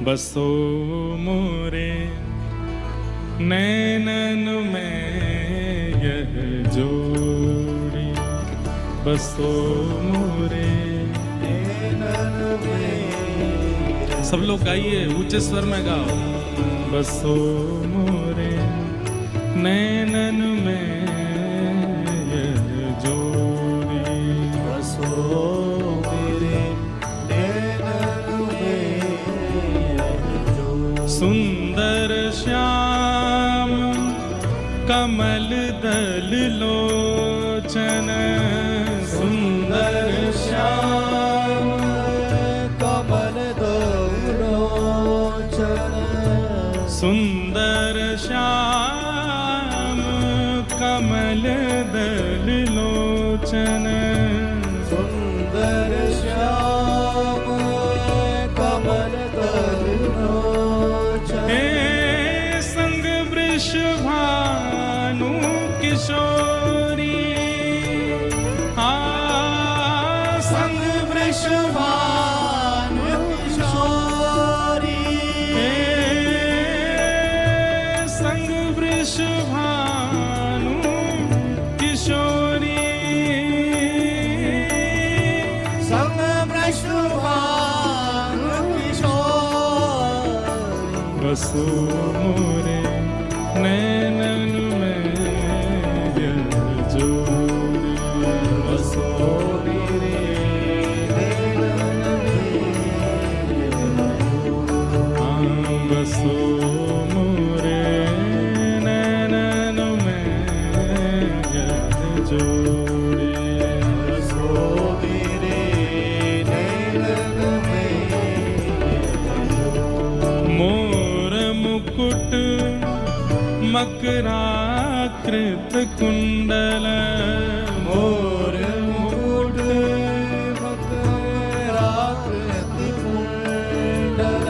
बसो मोरे नैनन में यह जोड़ी, बसो मोरे नैनन में। सब लोग गाइए, ऊंचे स्वर में गाओ। बसो मोरे नैनन में यह जोड़ी, बसो मेरे नैनन में यह जोड़ी। सुंदर श्याम कमल दल लोचन, सुंदर श्याम कमल दल लोचन। सुंदर श्याम कमल दल लोचन। सुंदर श्याम कमल दल लोचन। हे संग वृषभानु किशोरी, संग वृषभानु किशोरी। संग वृषभानु किशोरी, संग वृषभानु किशोरी। बसो मोरे नैनन में यह जोड़ी, बसो मेरे नैनन में यह जोड़ी। बसो मोरे नैनन में यह जोड़ी। बसो मेरे नैनन में यह जोड़ी। मोर मुकुट मकराकृत कुंडल, मोर मुकुट मकराकृत कुंडल।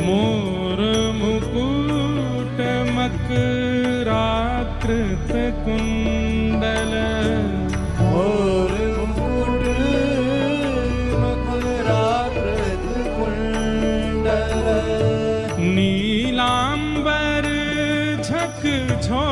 मोर मुकुट मकराकृत कुंडल। मोर मुकुट मकराकृत कुंडल। नीलांबर झक झो